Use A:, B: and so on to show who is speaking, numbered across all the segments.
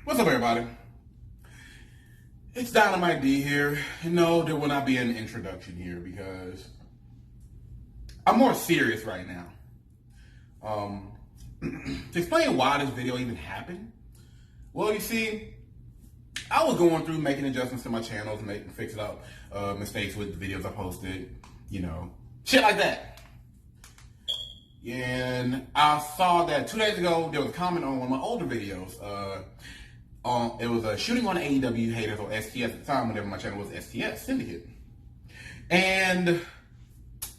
A: What's up, everybody? It's Dynamite D here. And no, there will not be an introduction here because I'm more serious right now. To explain why this video even happened, well, you see, I was going through making adjustments to my channels, fixing up mistakes with the videos I posted, shit like that. And I saw that 2 days ago, there was a comment on one of my older videos. It was a shooting on AEW haters or STS at the time, whenever my channel was STS Syndicate. And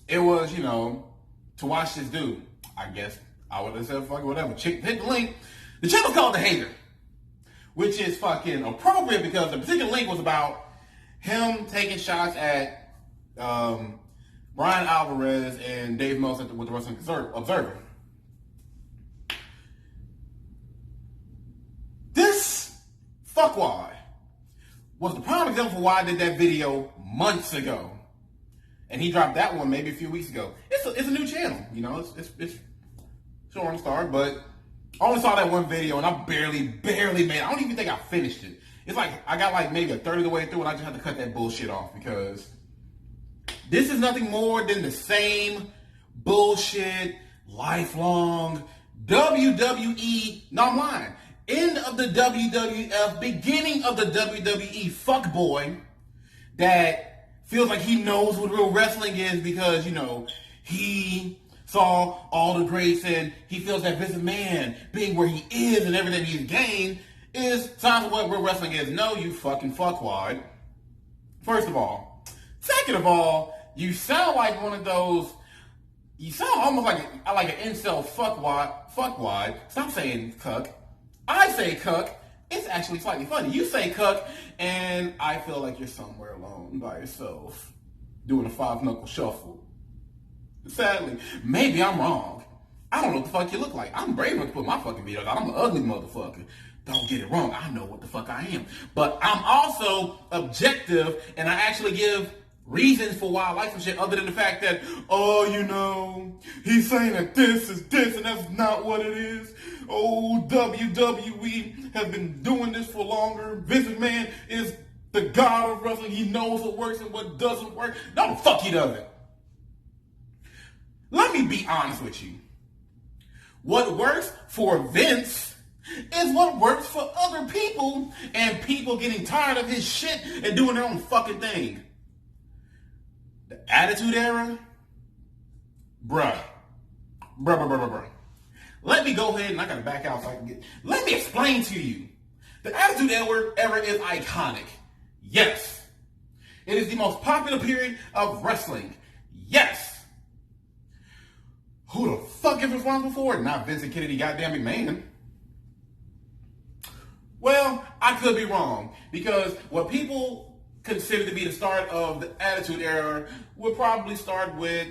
A: it was, to watch this dude. I guess I would have said fucking whatever. Hit the link. The channel's called The Hater, which is fucking appropriate because the particular link was about him taking shots at Brian Alvarez and Dave Mills with the Wrestling Observer. This fuckwad was the prime example for why I did that video months ago. And he dropped that one maybe a few weeks ago. It's a new channel, it's still on the start, but I only saw that one video and I barely made it. I don't even think I finished it. It's like I got like maybe a third of the way through and I just had to cut that bullshit off because this is nothing more than the same bullshit, lifelong WWE, no, I'm lying, end of the WWF, beginning of the WWE fuckboy that feels like he knows what real wrestling is because, he saw all the greats and he feels that Vince McMahon being where he is and everything he's gained is signs of what real wrestling is. No, you fucking fuckwad. First of all. Second of all, you sound like one of those, you sound almost like an incel fuckwad. Stop saying cuck. I say cuck. It's actually slightly funny. You say cuck, and I feel like you're somewhere alone by yourself, doing a 5-knuckle shuffle. Sadly, maybe I'm wrong. I don't know what the fuck you look like. I'm brave enough to put my fucking videos out. I'm an ugly motherfucker. Don't get it wrong. I know what the fuck I am. But I'm also objective, and I actually give reasons for why I like some shit other than the fact that, he's saying that this is this and that's not what it is. Oh, WWE has been doing this for longer. Vince McMahon is the god of wrestling. He knows what works and what doesn't work. No, the fuck he doesn't. Let me be honest with you. What works for Vince is what works for other people and people getting tired of his shit and doing their own fucking thing. The Attitude Era? Bruh. Let me go ahead and I gotta back out so I can get. Let me explain to you. The Attitude Era is iconic. Yes. It is the most popular period of wrestling. Yes. Who the fuck is responsible for it? Not Vincent Kennedy goddamn McMahon. Well, I could be wrong because what people consider to be the start of the Attitude Era would probably start with,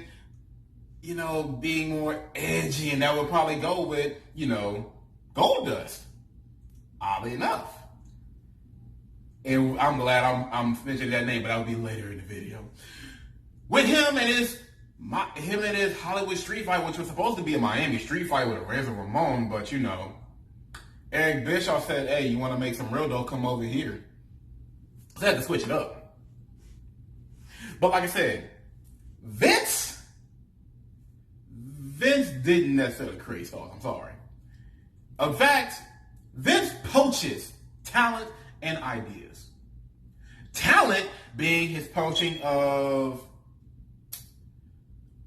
A: being more edgy, and that would probably go with, Goldust. Oddly enough. And I'm glad I'm mentioning that name, but that'll be later in the video. With him and his Hollywood street fight, which was supposed to be a Miami street fight with a Razor Ramon, but Eric Bischoff said, hey, you want to make some real dough, come over here. So I had to switch it up. But like I said, Vince didn't necessarily create stars. I'm sorry. In fact, Vince poaches talent and ideas. Talent being his poaching of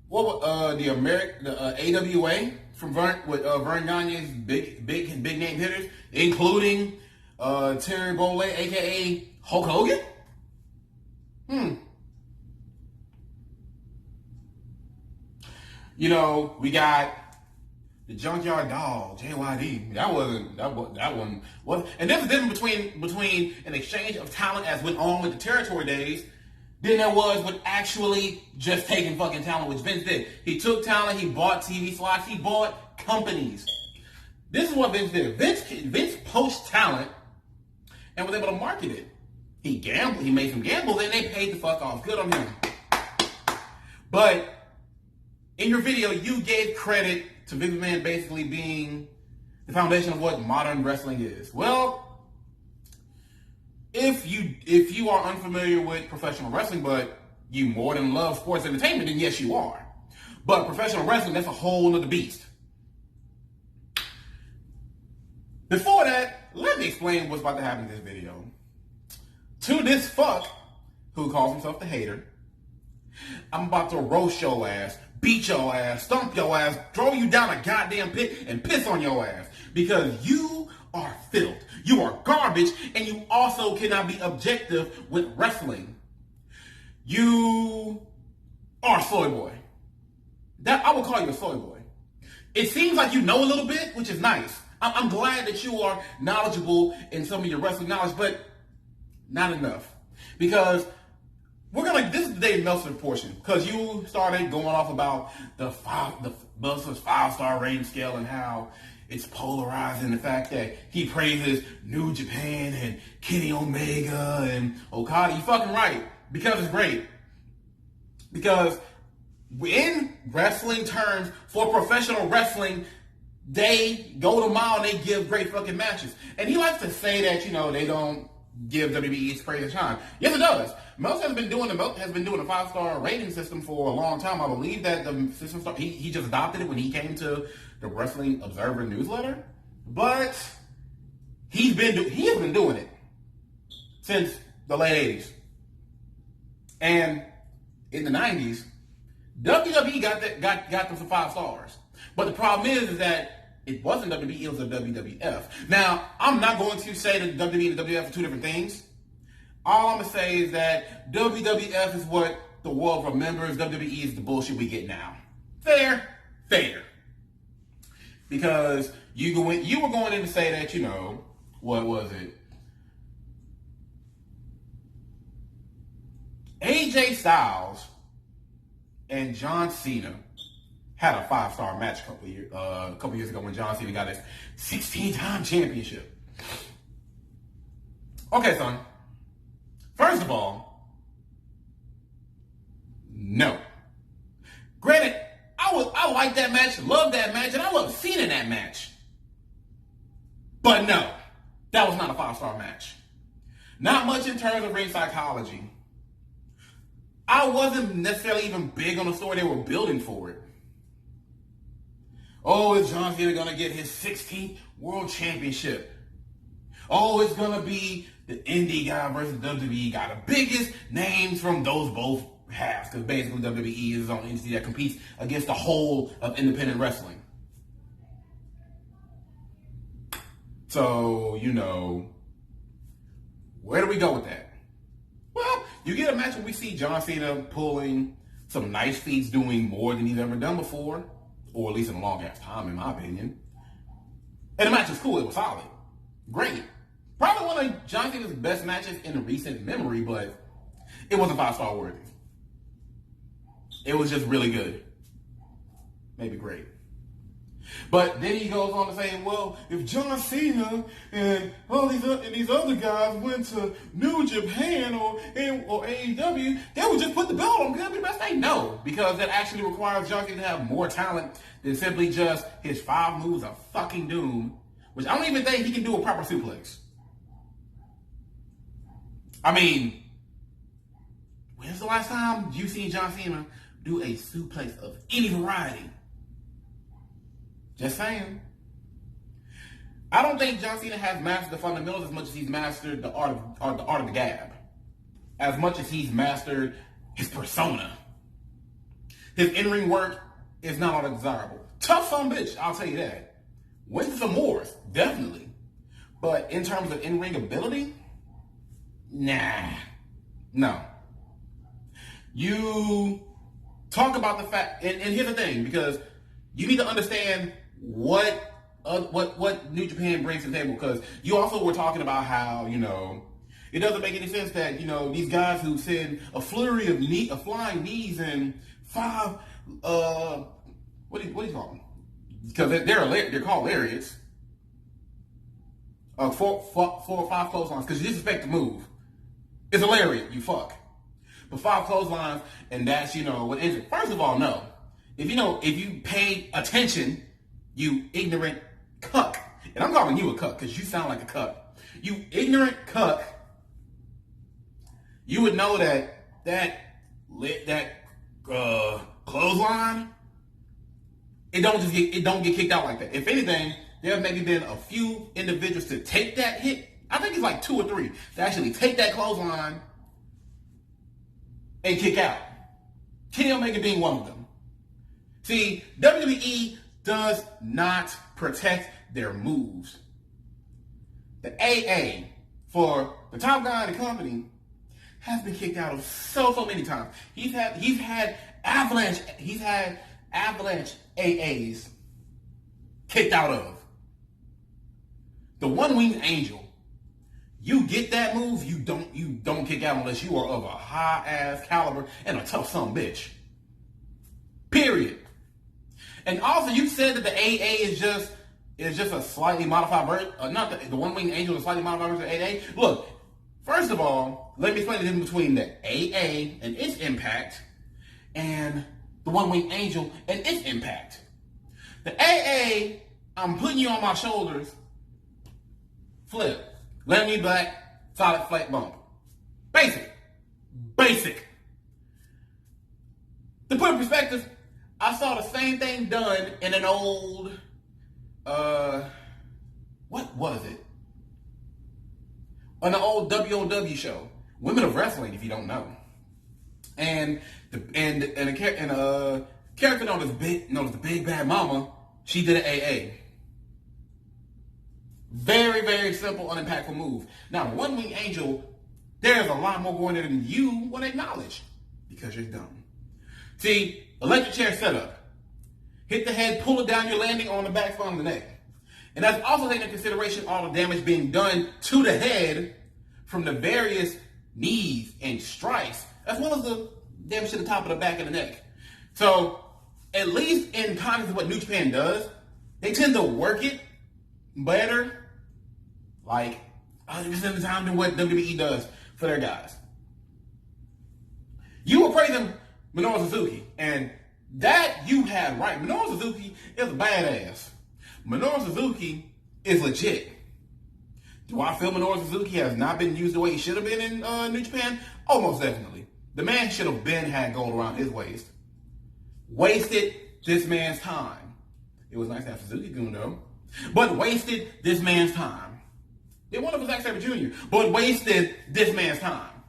A: the AWA from Vern Gagne's big name hitters, including Terry Bollea, aka Hulk Hogan. We got the Junkyard Dog, JYD. That one was, and there's a difference between an exchange of talent as went on with the territory days than there was with actually just taking fucking talent, which Vince did. He took talent, he bought TV slots, he bought companies. This is what Vince did. Vince poached talent and was able to market it. He gambled, he made some gambles, and they paid the fuck off. Good on him. But in your video, you gave credit to Vince McMahon basically being the foundation of what modern wrestling is. Well, if you are unfamiliar with professional wrestling, but you more than love sports entertainment, then yes, you are. But professional wrestling, that's a whole other beast. Before that, let me explain what's about to happen in this video. To this fuck who calls himself the hater, I'm about to roast your ass, beat your ass, stomp your ass, throw you down a goddamn pit, and piss on your ass. Because you are filth. You are garbage, and you also cannot be objective with wrestling. You are a soy boy. That I will call you a soy boy. It seems like you know a little bit, which is nice. I'm glad that you are knowledgeable in some of your wrestling knowledge, but not enough. Because this is the Dave Meltzer portion, because you started going off about the Meltzer's 5-star rating scale and how it's polarizing, the fact that he praises New Japan and Kenny Omega and Okada. You fucking right, because it's great. Because in wrestling terms, for professional wrestling, they go the mile and they give great fucking matches. And he likes to say that, they don't give WWE its praise and shine. Yes, it does. Meltzer has been doing a 5-star rating system for a long time. I believe that the system he just adopted it when he came to the Wrestling Observer newsletter. But he has been doing it since the late 80s. And in the 90s, WWE got them some 5 stars. But the problem is that it wasn't WWE, it was the WWF. Now, I'm not going to say that WWE and the WWF are two different things. All I'm going to say is that WWF is what the world remembers. WWE is the bullshit we get now. Fair. Because you were going in to say that, what was it? AJ Styles and John Cena had a 5-star match a couple years ago when John Cena got his 16-time championship. Okay, son. First of all, no. Granted, I like that match, love that match, and I love Cena in that match. But no, that was not a 5-star match. Not much in terms of ring psychology. I wasn't necessarily even big on the story they were building for it. Oh, is John Cena going to get his 16th world championship? Oh, it's going to be the indie guy versus WWE guy. The biggest names from those both halves. Because basically WWE is its own entity that competes against the whole of independent wrestling. So, where do we go with that? Well, you get a match where we see John Cena pulling some nice feats, doing more than he's ever done before. Or at least in a long ass time, in my opinion. And the match was cool. It was solid. Great. Probably one of John Cena's best matches in recent memory, but it wasn't 5-star worthy. It was just really good. Maybe great. But then he goes on to say, well, if John Cena and all these other guys went to New Japan or AEW, they would just put the belt on because that'd be the best thing. No, because that actually requires John Cena to have more talent than simply just his 5 moves of fucking doom, which I don't even think he can do a proper suplex. I mean, when's the last time you seen John Cena do a suplex of any variety? Just saying. I don't think John Cena has mastered the fundamentals as much as he's mastered the art of the gab. As much as he's mastered his persona. His in-ring work is not all that desirable. Tough son of a bitch, I'll tell you that. Wins some wars, definitely. But in terms of in-ring ability, nah. No. You talk about the fact, and here's the thing, because you need to understand what New Japan brings to the table, because you also were talking about how, it doesn't make any sense that, these guys who send a flurry of flying knees and 5, what do you call them? Because they're called lariats. 4 or 5 clotheslines, because you disrespect the move. It's a lariat, you fuck. But 5 clotheslines, and that's, what is it? First of all, no. If you pay attention, you ignorant cuck. And I'm calling you a cuck because you sound like a cuck. You ignorant cuck. you would know that clothesline, it don't get kicked out like that. If anything, there have maybe been a few individuals to take that hit. I think it's like 2 or 3 to actually take that clothesline and kick out. Kenny Omega being one of them. See, WWE does not protect their moves. The AA, for the top guy in the company, has been kicked out of so many times. He's had Avalanche AAs kicked out of. The one-winged angel, you get that move, you don't kick out unless you are of a high-ass caliber and a tough son of a bitch. Period. And also, you said that the AA is just a slightly modified version. Not the one-winged angel is a slightly modified version of AA. Look, first of all, let me explain the difference between the AA and its impact and the one-winged angel and its impact. The AA, I'm putting you on my shoulders, flip, let me back, solid flat bump. Basic. To put in perspective, I saw the same thing done in an old, what was it? On the old WOW show, Women of Wrestling, if you don't know. And a character known as the Big Bad Mama, she did an AA. Very, very simple, unimpactful move. Now, the One Wing Angel, there's a lot more going there than you want to acknowledge because you're dumb. See, electric chair setup. Hit the head, pull it down, you're landing on the back spine of the neck. And that's also taking into consideration all the damage being done to the head from the various knees and strikes, as well as the damage to the top of the back of the neck. So, at least in context of what New Japan does, they tend to work it better, like 100% of the time than what WWE does for their guys. You were praising Minoru Suzuki, and that you had right. Minoru Suzuki is a badass. Minoru Suzuki is legit. Do I feel Minoru Suzuki has not been used the way he should have been in New Japan? Oh, most definitely. The man should have had gold around his waist. Wasted this man's time. It was nice to have Suzuki Gun though, but wasted this man's time. They wanted Zack Sabre Jr., but wasted this man's time.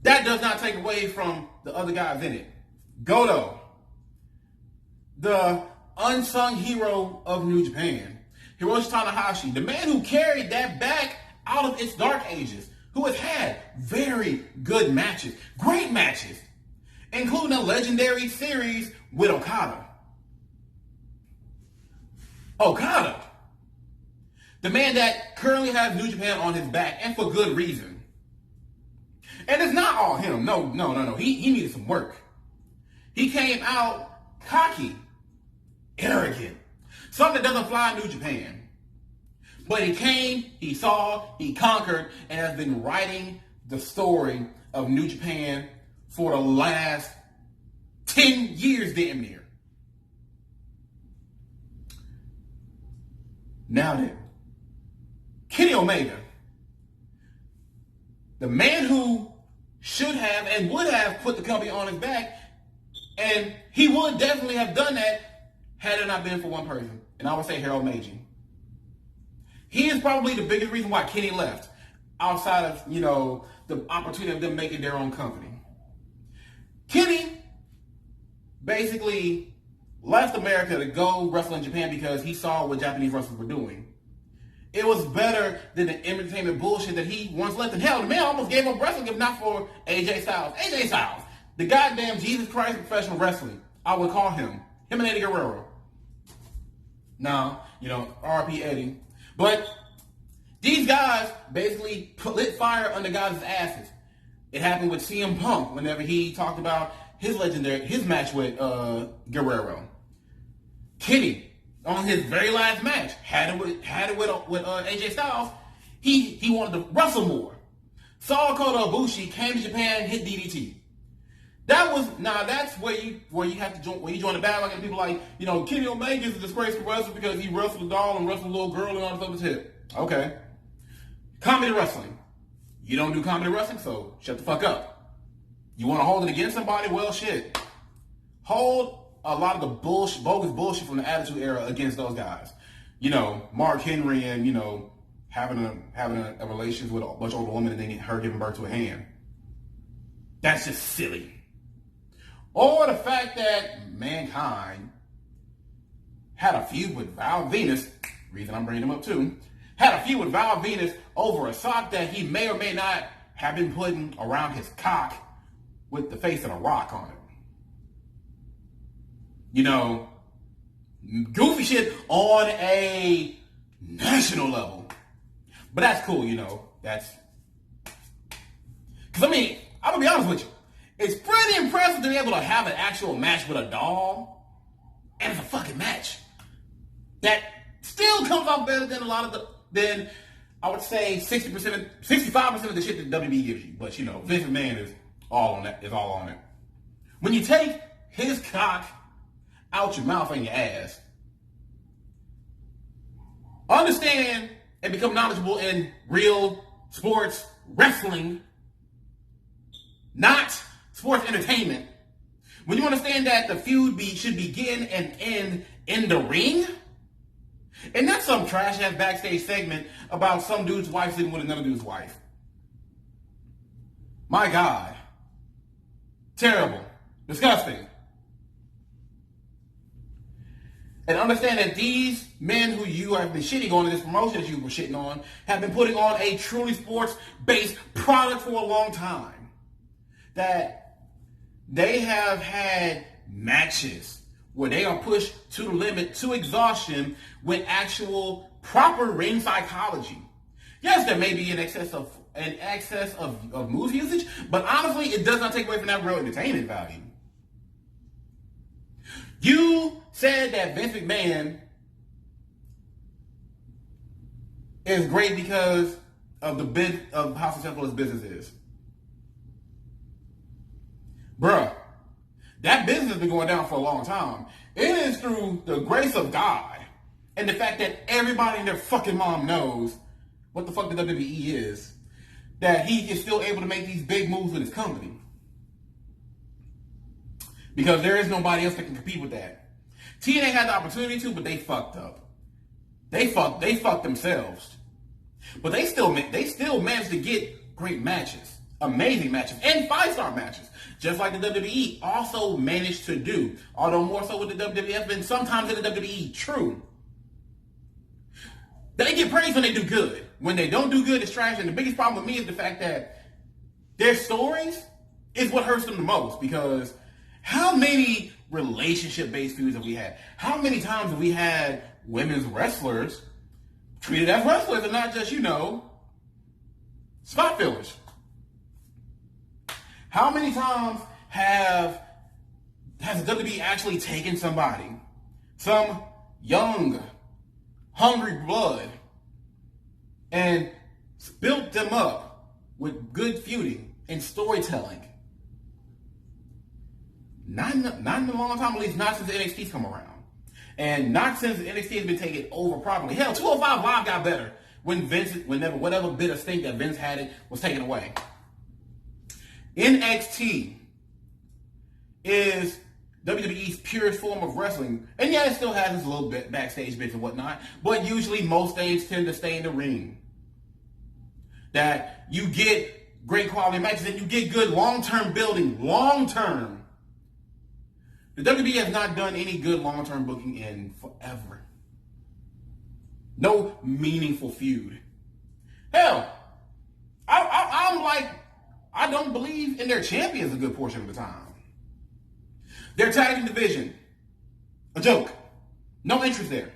A: That does not take away from the other guys in it. Goto, the unsung hero of New Japan. Hiroshi Tanahashi, the man who carried that back out of its dark ages, who has had very good matches, great matches, including a legendary series with Okada. Okada, the man that currently has New Japan on his back, and for good reason. And it's not all him. No. He needed some work. He came out cocky, arrogant, something that doesn't fly in New Japan. But he came, he saw, he conquered, and has been writing the story of New Japan for the last 10 years, damn near. Now then, Kenny Omega, the man who should have and would have put the company on his back, and he would definitely have done that had it not been for one person, and I would say Harold Meiji. He is probably the biggest reason why Kenny left, outside of, the opportunity of them making their own company. Kenny basically left America to go wrestle in Japan because he saw what Japanese wrestlers were doing. It was better than the entertainment bullshit that he once left. And hell, the man almost gave up wrestling if not for AJ Styles. AJ Styles, the goddamn Jesus Christ of professional wrestling, I would call him. Him and Eddie Guerrero. Now, RP Eddie. But these guys basically lit fire under guys' asses. It happened with CM Punk whenever he talked about his match with Guerrero. Kenny, on his very last match, had it with AJ Styles. He wanted to wrestle more. Saw Kota Ibushi, came to Japan, and hit DDT. That's where you have to join, where you join the bandwagon. People like, Kenny Omega is a disgraceful wrestler because he wrestled a doll and wrestled a little girl and all this other shit. Okay. Comedy wrestling. You don't do comedy wrestling, so shut the fuck up. You want to hold it against somebody? Well, shit. Hold a lot of the bogus bullshit from the Attitude Era against those guys. You know, Mark Henry and, you know, having a relationship with a bunch of older women and then her giving birth to a hand. That's just silly. Or the fact that Mankind had a feud with Val Venus, reason I'm bringing him up too, had a feud with Val Venus over a sock that he may or may not have been putting around his cock with the face of a rock on it. You know, goofy shit on a national level. But that's cool, you know. That's... Because, I mean, I'm going to be honest with you. It's pretty impressive to be able to have an actual match with a doll. And it's a fucking match. That still comes off better than than I would say 65% of the shit that WWE gives you. But, you know, Vince McMahon is all on it. When you take his cock out your mouth and your ass, understand and become knowledgeable in real sports wrestling, not sports entertainment. When you understand that the feud should begin and end in the ring, and not some trash ass backstage segment about some dude's wife sleeping with another dude's wife. My God. Terrible. Disgusting. And understand that these men who you have been shitting on in this promotion that you were shitting on have been putting on a truly sports-based product for a long time. That they have had matches where they are pushed to the limit, to exhaustion, with actual proper ring psychology. Yes, there may be an excess of move usage, but honestly, it does not take away from that real entertainment value. You said that Vince McMahon is great because of of how successful his business is. Bruh, that business has been going down for a long time. It is through the grace of God and the fact that everybody and their fucking mom knows what the fuck the WWE is, that he is still able to make these big moves with his company. Because there is nobody else that can compete with that. TNA had the opportunity to, but they fucked up. They fucked themselves. But they still managed to get great matches, amazing matches, and 5-star matches, just like the WWE also managed to do. Although more so with the WWF and sometimes in the WWE, true. They get praised when they do good. When they don't do good, it's trash. And the biggest problem with me is the fact that their stories is what hurts them the most. Because how many relationship-based feuds have we had? How many times have we had women's wrestlers treated as wrestlers and not just, you know, spot fillers? How many times has the WWE actually taken somebody, some young, hungry blood, and built them up with good feuding and storytelling? Not in a long time, at least not since NXT's come around. And not since NXT has been taken over properly. Hell, 205 Live got better whenever whatever bit of stink that Vince had was taken away. NXT is WWE's purest form of wrestling. And yeah, it still has its little bit backstage bits and whatnot, but usually most things tend to stay in the ring. That you get great quality matches and you get good long-term building, long-term. The WWE has not done any good long-term booking in forever. No meaningful feud. Hell, I'm like, I don't believe in their champions a good portion of the time. Their tag team division, a joke. No interest there.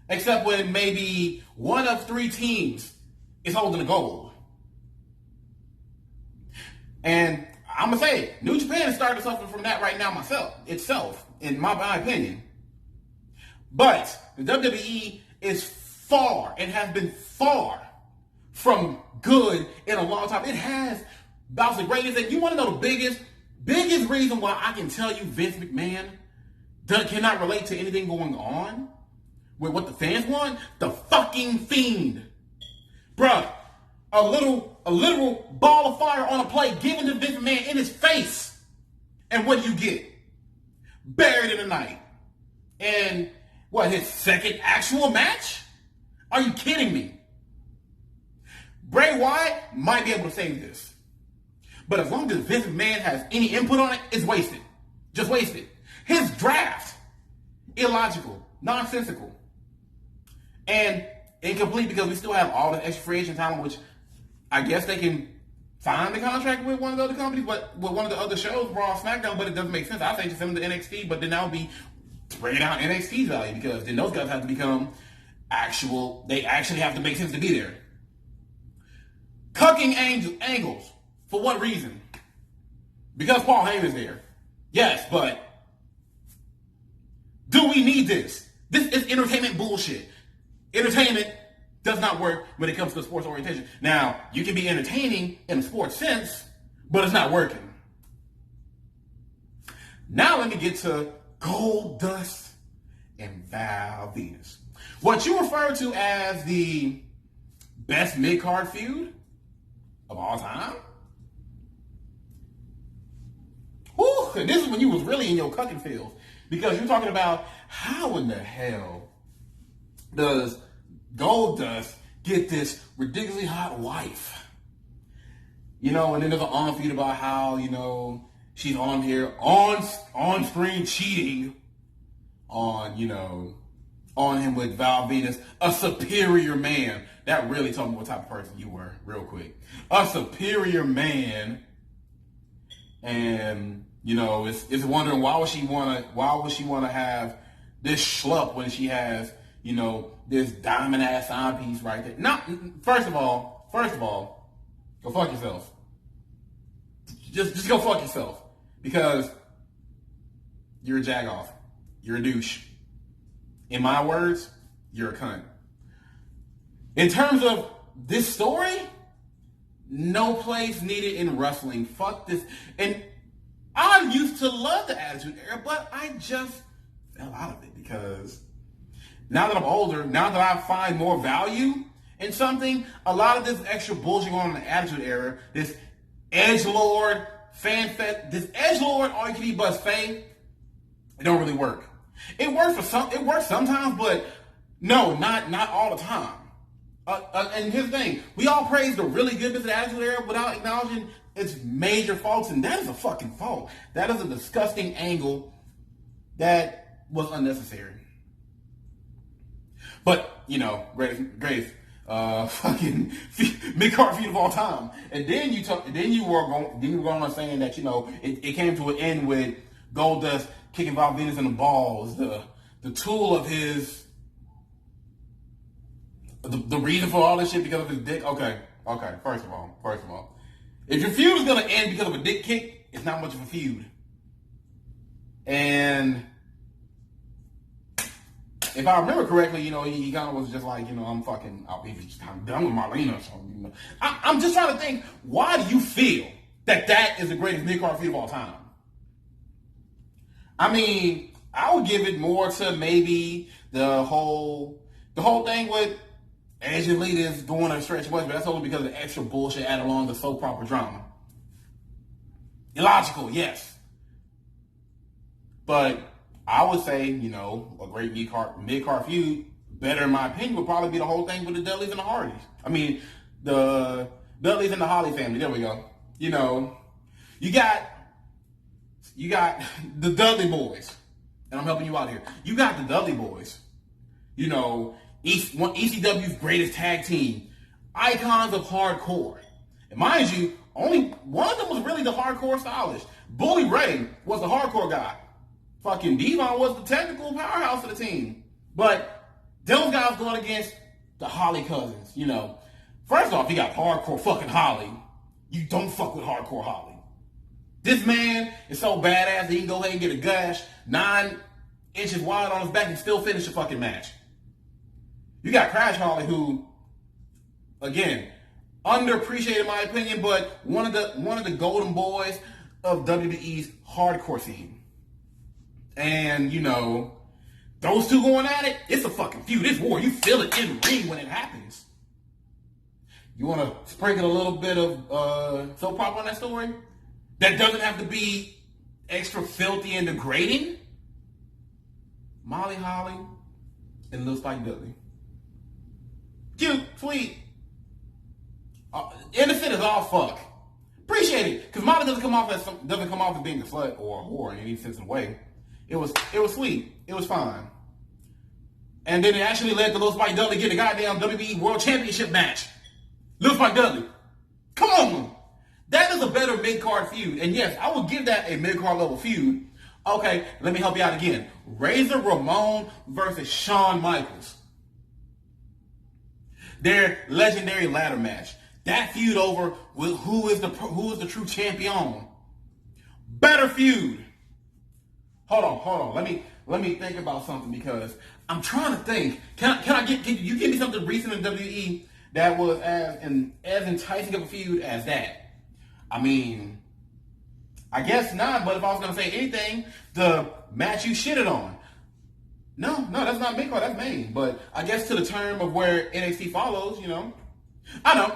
A: Except when maybe one of 3 teams is holding the gold. And I'm going to say it, New Japan is starting to suffer from that right now itself, in my opinion. But the WWE is far, and has been far from good in a long time. It has bounced the greatest. And you want to know the biggest reason why I can tell you Vince McMahon cannot relate to anything going on with what the fans want? The fucking Fiend. Bruh, a literal ball of fire on a plate given to Vince McMahon in his face. And what do you get? Buried in the night. And what, his second actual match? Are you kidding me? Bray Wyatt might be able to save this. But as long as Vince McMahon has any input on it, it's wasted. Just wasted. His draft, illogical, nonsensical, and incomplete because we still have all the extra free agent talent, which I guess they can sign the contract with one of the other companies, but with one of the other shows, Raw, SmackDown, but it doesn't make sense. I say just send them to NXT, but then that would be bringing down NXT's value because then those guys have to become they actually have to make sense to be there. Cucking angles. For what reason? Because Paul Heyman's there. Yes, but do we need this? This is entertainment bullshit. Entertainment does not work when it comes to sports orientation. Now, you can be entertaining in a sports sense, but it's not working. Now let me get to Goldust and Val Venus. What you refer to as the best mid-card feud of all time? Whew, and this is when you was really in your cucking field. Because you're talking about how in the hell does Goldust get this ridiculously hot wife? And then there's an on feed about how, she's on here on screen cheating on him with Val Venus, a superior man. That really told me what type of person you were, real quick. A superior man. And, it's wondering why would she wanna have this schlupp when she has, this diamond ass timepiece right there. Not first of all, go fuck yourself. Just go fuck yourself. Because you're a jagoff. You're a douche. In my words, you're a cunt. In terms of this story, no place needed in wrestling. Fuck this. And I used to love the Attitude Era, but I just fell out of it because now that I'm older, now that I find more value in something, a lot of this extra bullshit going on in the Attitude Era, this edgelord fanfest, this edgelord all you can eat bust fame, it don't really work. It works sometimes, but no, not all the time. And here's the thing, we all praise the really good bits of the Attitude Era without acknowledging its major faults, and that is a fucking fault. That is a disgusting angle that was unnecessary. But, greatest fucking mid-card feud of all time. And then you were going on saying that, it came to an end with Goldust kicking Val Venus in the balls, the tool of his, the reason for all this shit because of his dick. Okay, first of all. If your feud is going to end because of a dick kick, it's not much of a feud. And if I remember correctly, he kind of was just like, I'm done with Marlena. So, I'm just trying to think, why do you feel that is the greatest mid-card feud of all time? I mean, I would give it more to maybe the whole thing with Edge and Lita is going a stretch much, but that's only because of the extra bullshit added along the soap opera drama. Illogical, yes. But I would say, a great mid-card feud, better in my opinion, would probably be the whole thing with the Dudleys and the Hardys. I mean, the Dudleys and the Holly family. There we go. You got the Dudley boys. And I'm helping you out here. You got the Dudley boys. ECW's greatest tag team. Icons of hardcore. And mind you, only one of them was really the hardcore stylist. Bully Ray was the hardcore guy. Fucking Devon was the technical powerhouse of the team. But those guys going against the Holly cousins, First off, you got hardcore fucking Holly. You don't fuck with hardcore Holly. This man is so badass that he can go ahead and get a gash 9 inches wide on his back and still finish the fucking match. You got Crash Holly, who, again, underappreciated in my opinion, but one of the golden boys of WWE's hardcore scene. And, those two going at it, it's a fucking feud. It's war. You feel it in the ring when it happens. You want to sprinkle a little bit of soap opera on that story? That doesn't have to be extra filthy and degrading? Molly Holly and Lil Spike Dudley. Cute, sweet. Innocent as all fuck. Appreciate it, because Molly doesn't come off as being a slut or a whore in any sense of the way. It was sweet. It was fine. And then it actually led to Lil Spike Dudley getting a goddamn WWE World Championship match. Lil Spike Dudley. Come on. That is a better mid-card feud. And yes, I would give that a mid-card level feud. Okay, let me help you out again. Razor Ramon versus Shawn Michaels. Their legendary ladder match. That feud over with who is the true champion. Better feud. Hold on. Let me think about something, because I'm trying to think. Can you give me something recent in WWE that was as enticing of a feud as that? I mean, I guess not, but if I was gonna say anything, the match you shitted on. No, that's not mid-card, that's main. But I guess to the term of where NXT follows, I know.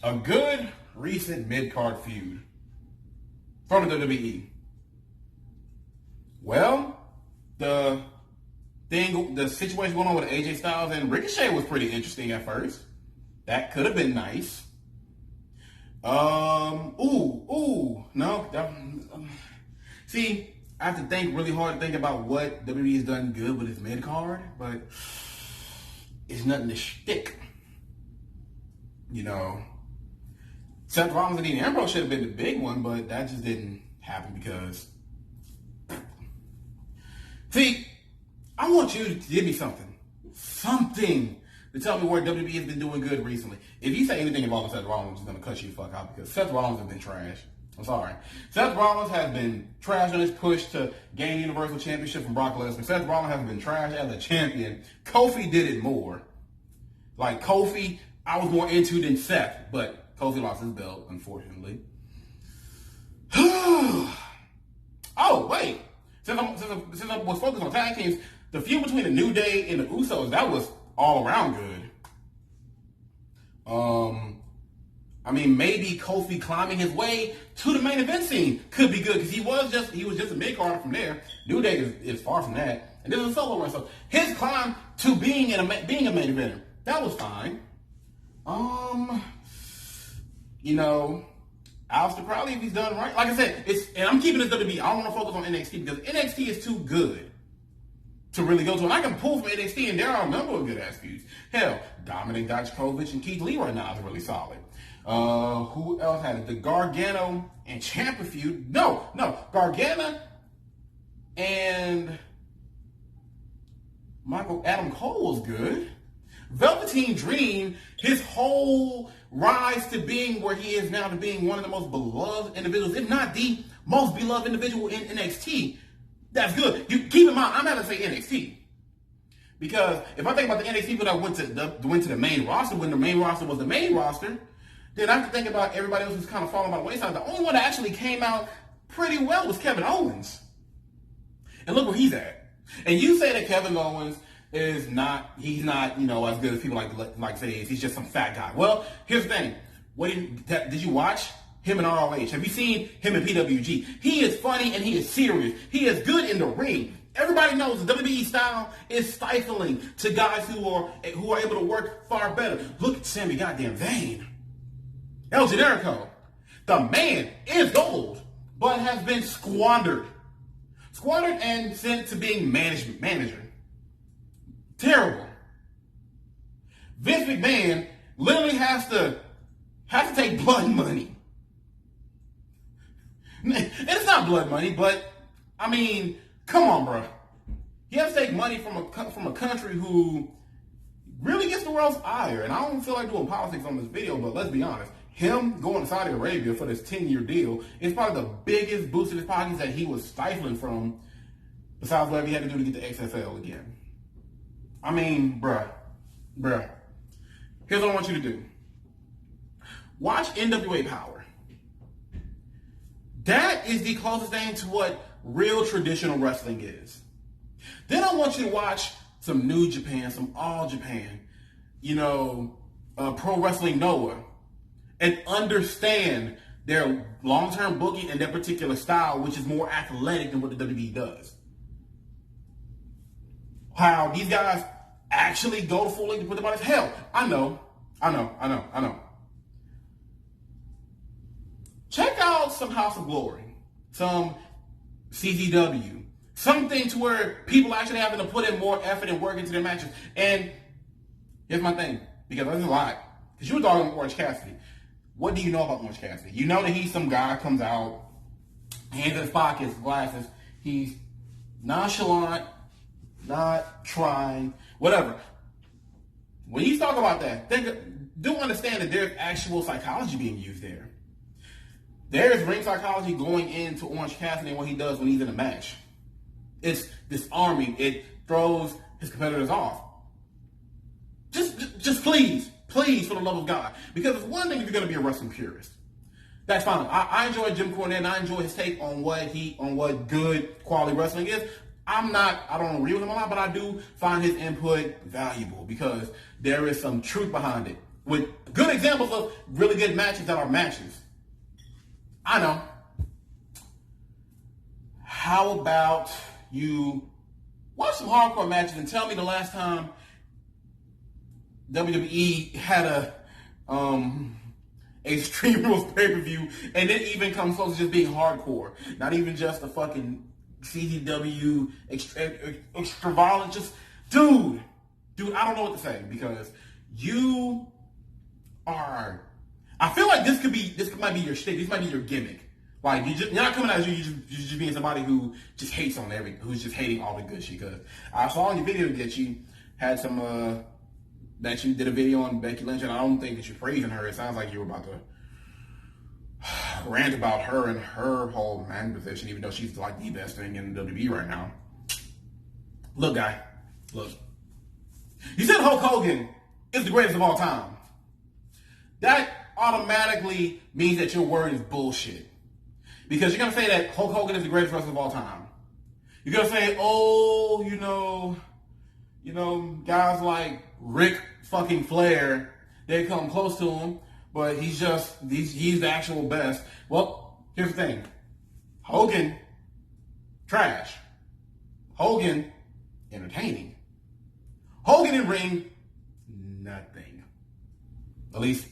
A: A good recent mid-card feud from the WWE. Well, the situation going on with AJ Styles and Ricochet was pretty interesting at first. That could have been nice. See, I have to think really hard to think about what WWE has done good with its mid-card, but it's nothing to shtick. Seth Rollins and Dean Ambrose should have been the big one, but that just didn't happen because... See, I want you to give me something to tell me where WWE has been doing good recently. If you say anything involving Seth Rollins, I'm just going to cut you the fuck out, because Seth Rollins has been trash. I'm sorry. Seth Rollins has been trash on his push to gain Universal Championship from Brock Lesnar. Seth Rollins has been trash as a champion. Kofi did it more. Like, Kofi, I was more into than Seth, but Kofi lost his belt, unfortunately. Oh, wait. Since I was focused on tag teams, the feud between the New Day and the Usos, that was all around good. Maybe Kofi climbing his way to the main event scene could be good, because he was just a mid-carder from there. New Day is far from that, and this is a solo run, so his climb to being a main eventer, that was fine. Aleister Crowley, if he's done right, like I said, and I'm keeping this WWE. I don't want to focus on NXT because NXT is too good to really go to. And I can pull from NXT, and there are a number of good ass feuds. Hell, Dominic Dijakovic and Keith Lee right now is really solid. Who else had it? The Gargano and Ciampa feud. No, Gargano and Adam Cole was good. Velveteen Dream, his whole rise to being where he is now, to being one of the most beloved individuals, if not the most beloved individual in NXT. That's good. You keep in mind, I'm not going to say NXT. Because if I think about the NXT people that went to the main roster, when the main roster was the main roster, then I have to think about everybody else who's kind of falling by the wayside. The only one that actually came out pretty well was Kevin Owens. And look where he's at. And you say that Kevin Owens he's not, as good as people like say he's just some fat guy. Well, here's the thing. Did you watch him in ROH? Have you seen him in PWG? He is funny and he is serious. He is good in the ring. Everybody knows the WWE style is stifling to guys who are able to work far better. Look at Sammy goddamn Zayn. El Generico. The man is gold, but has been squandered. Squandered and sent to being manager. Terrible. Vince McMahon literally has to take blood money. It's not blood money, but come on, bro. He has to take money from a country who really gets the world's ire. And I don't feel like doing politics on this video, but let's be honest. Him going to Saudi Arabia for this 10-year deal is probably the biggest boost in his pockets that he was stifling from, besides whatever he had to do to get the XFL again. Bruh. Here's what I want you to do. Watch NWA Power. That is the closest thing to what real traditional wrestling is. Then I want you to watch some New Japan, some All Japan. Pro Wrestling Noah and understand their long-term booking and their particular style, which is more athletic than what the WWE does. How these guys actually go full length to put their bodies. Hell, I know. Check out some House of Glory, some CZW, something to where people actually having to put in more effort and work into their matches. And here's my thing, because there's a lot. Because you were talking about Orange Cassidy. What do you know about Orange Cassidy? You know that he's some guy comes out, hands in his pockets, glasses. He's nonchalant, not trying, whatever. When you talk about that, do understand that there's actual psychology being used there. There's ring psychology going into Orange Cassidy and what he does when he's in a match. It's disarming. It throws his competitors off. Just please, for the love of God. Because it's one thing if you're going to be a wrestling purist. That's fine. I enjoy Jim Cornette and I enjoy his take on what good quality wrestling is. I don't agree with him a lot, but I do find his input valuable because there is some truth behind it. With good examples of really good matches that are matches. I know. How about you watch some hardcore matches and tell me the last time WWE had a Extreme Rules pay-per-view and it even comes close to just being hardcore. Not even just a fucking CZW extra violent. Just dude, I don't know what to say because you are. I feel like this might be your shtick. This might be your gimmick. Like you're not coming out as you're just being somebody who just hates on who's just hating all the good shit. Because I saw in your video that you had some that you did a video on Becky Lynch, and I don't think that you're praising her. It sounds like you were about to rant about her and her whole man position, even though she's like the best thing in WWE right now. Look, guy, look. You said Hulk Hogan is the greatest of all time. That automatically means that your word is bullshit. Because you're going to say that Hulk Hogan is the greatest wrestler of all time. You're going to say, oh, you know, guys like Ric fucking Flair, they come close to him, but he's the actual best. Well, here's the thing. Hogan, trash. Hogan, entertaining. Hogan in ring, nothing. At least,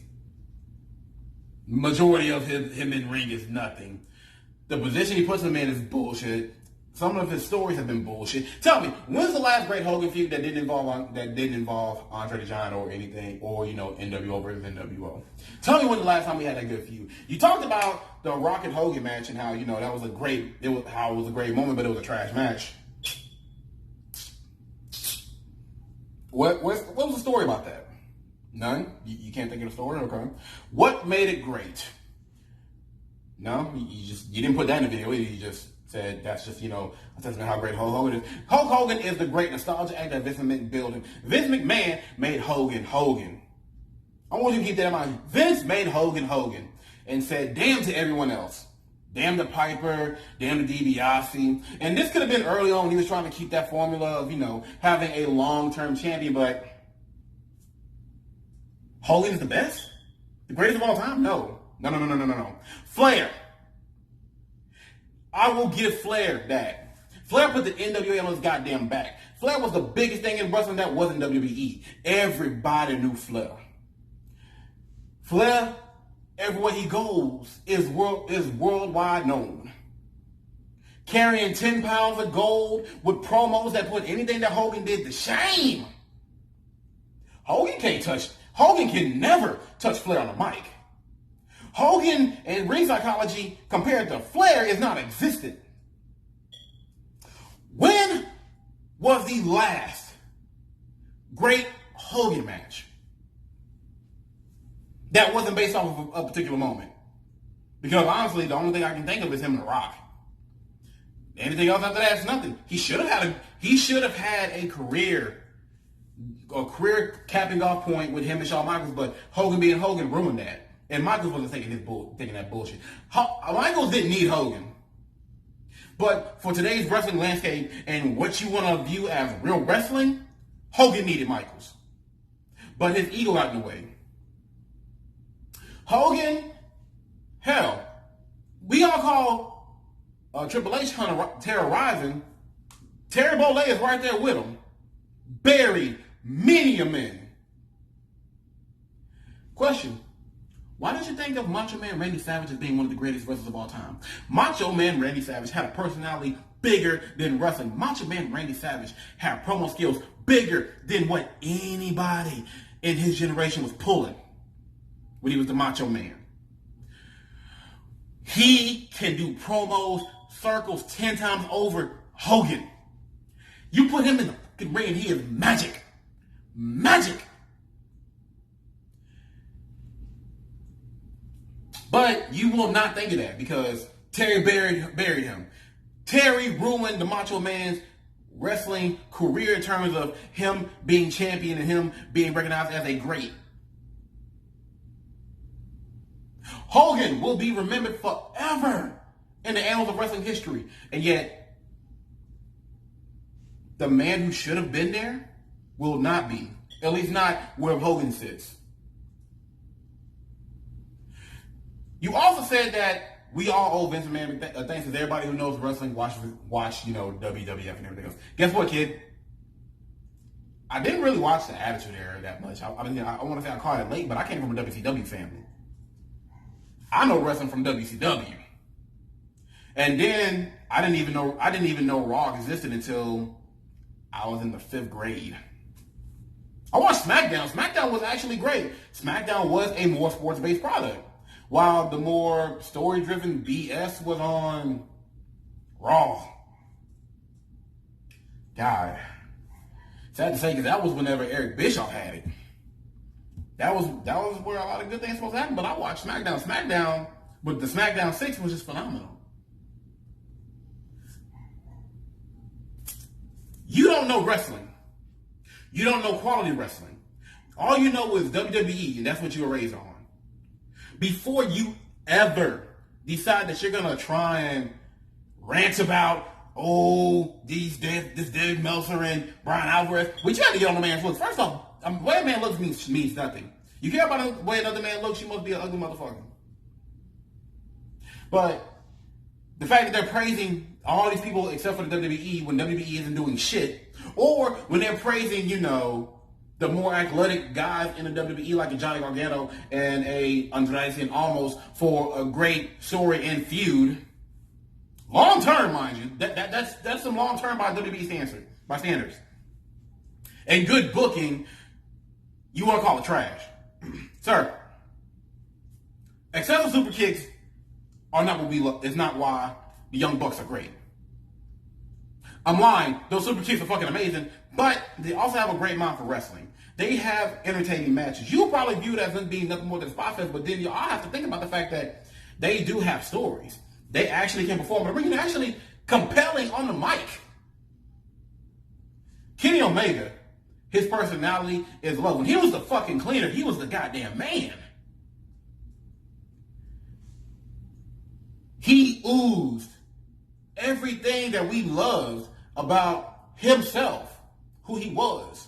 A: majority of him in ring is nothing. The position he puts him in is bullshit. Some of his stories have been bullshit. Tell me, when's the last great Hogan feud that didn't involve Andre the Giant or anything, or NWO versus NWO? Tell me when the last time we had that good feud. You talked about the Rock and Hogan match and how that was a great moment, but it was a trash match. What was the story about that? None. You can't think of the story. Okay. What made it great? No, you didn't put that in the video. You just said that's just how great Hulk Hogan is. Hulk Hogan is the great nostalgia act that Vince McMahon built him. Vince McMahon made Hogan Hogan. I want you to keep that in mind. Vince made Hogan Hogan and said damn to everyone else. Damn the Piper, damn the DiBiase. And this could have been early on when he was trying to keep that formula of, having a long-term champion, but Hogan is the best? The greatest of all time? No. Flair. I will give Flair that. Flair put the NWA on his goddamn back. Flair was the biggest thing in wrestling that wasn't WWE. Everybody knew Flair. Flair, everywhere he goes, is worldwide known. Carrying 10 pounds of gold with promos that put anything that Hogan did to shame. Hogan can never touch Flair on the mic. Hogan and ring psychology compared to Flair is not existent. When was the last great Hogan match that wasn't based off of a particular moment? Because honestly, the only thing I can think of is him and The Rock. Anything else after that is nothing. He should have had a career capping off point with him and Shawn Michaels, but Hogan being Hogan ruined that. And Michaels wasn't taking that bullshit. Michaels didn't need Hogan. But for today's wrestling landscape and what you want to view as real wrestling, Hogan needed Michaels. But his ego got in the way. Hogan, hell, we all call Triple H terrorizing. Terry Bollea is right there with him. Buried many a man. Question. Why did you think of Macho Man Randy Savage as being one of the greatest wrestlers of all time? Macho Man Randy Savage had a personality bigger than wrestling. Macho Man Randy Savage had promo skills bigger than what anybody in his generation was pulling when he was the Macho Man. He can do promos, circles 10 times over Hogan. You put him in the fucking ring and he is magic. Magic. But you will not think of that because Terry buried him. Terry ruined the Macho Man's wrestling career in terms of him being champion and him being recognized as a great. Hogan will be remembered forever in the annals of wrestling history. And yet, the man who should have been there will not be. At least not where Hogan sits. You also said that we all owe Vince McMahon thanks to everybody who knows wrestling, watch WWF and everything else. Guess what, kid? I didn't really watch the Attitude Era that much. I want to say I caught it late, but I came from a WCW family. I know wrestling from WCW. And then I didn't even know Raw existed until I was in the 5th grade. I watched SmackDown. SmackDown was actually great. SmackDown was a more sports-based product. While the more story-driven BS was on Raw. God. Sad to say, because that was whenever Eric Bischoff had it. That was where a lot of good things supposed to happen. But I watched SmackDown. SmackDown, but the SmackDown 6 was just phenomenal. You don't know wrestling. You don't know quality wrestling. All you know is WWE, and that's what you were raised on. Before you ever decide that you're gonna try and rant about, this Dave Meltzer and Brian Alvarez, which you have to get on the man's looks. First off, the way a man looks means nothing. You care about the way another man looks, you must be an ugly motherfucker. But the fact that they're praising all these people except for the WWE when WWE isn't doing shit, or when they're praising, the more athletic guys in the WWE like a Johnny Gargano and a Andrade and Almost for a great story and feud. Long term, mind you. That's some long term by WWE standards. And good booking, you want to call it trash. Sir, excessive super kicks are not what we love. It's not why the Young Bucks are great. I'm lying. Those super kicks are fucking amazing, but they also have a great mind for wrestling. They have entertaining matches. You'll probably view it as them being nothing more than a spot fest, but then you all have to think about the fact that they do have stories. They actually can perform. And they're actually compelling on the mic. Kenny Omega, his personality is low. When he was the fucking cleaner, he was the goddamn man. He oozed everything that we loved about himself, who he was.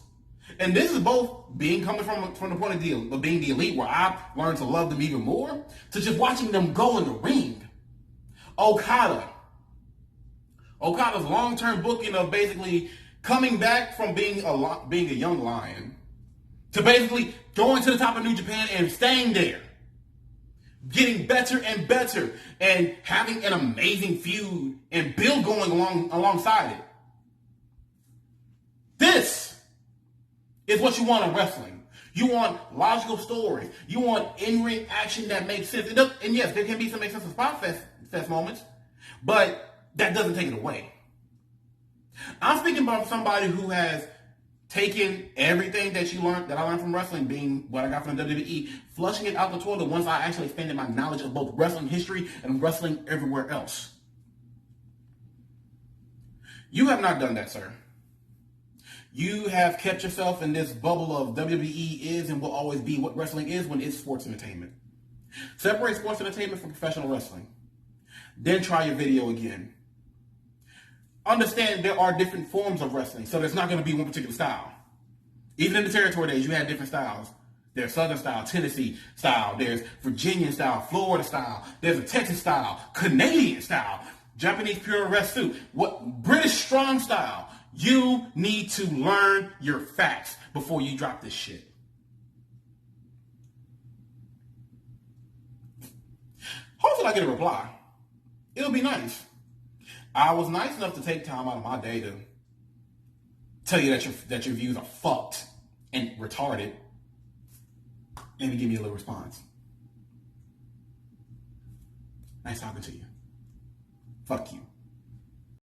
A: And this is both coming from the point of view of being the elite, where I learned to love them even more, to just watching them go in the ring. Okada's long-term booking of basically coming back from being a young lion to basically going to the top of New Japan and staying there, getting better and better, and having an amazing feud and build going alongside it. This is what you want in wrestling. You want logical stories. You want in-ring action that makes sense. And yes, there can be some excessive spot fest moments, but that doesn't take it away. I'm speaking about somebody who has taken everything that I learned from wrestling, being what I got from the WWE, flushing it out the toilet once I actually expanded my knowledge of both wrestling history and wrestling everywhere else. You have not done that, sir. You have kept yourself in this bubble of WWE is and will always be what wrestling is when it's sports entertainment. Separate sports entertainment from professional wrestling. Then try your video again. Understand there are different forms of wrestling, so there's not going to be one particular style. Even in the territory days, you had different styles. There's Southern style, Tennessee style, there's Virginian style, Florida style, there's a Texas style, Canadian style, Japanese pure rest suit, British strong style. You need to learn your facts before you drop this shit. Hopefully I get a reply. It'll be nice. I was nice enough to take time out of my day to tell you that your views are fucked and retarded. Maybe give me a little response. Nice talking to you. Fuck you.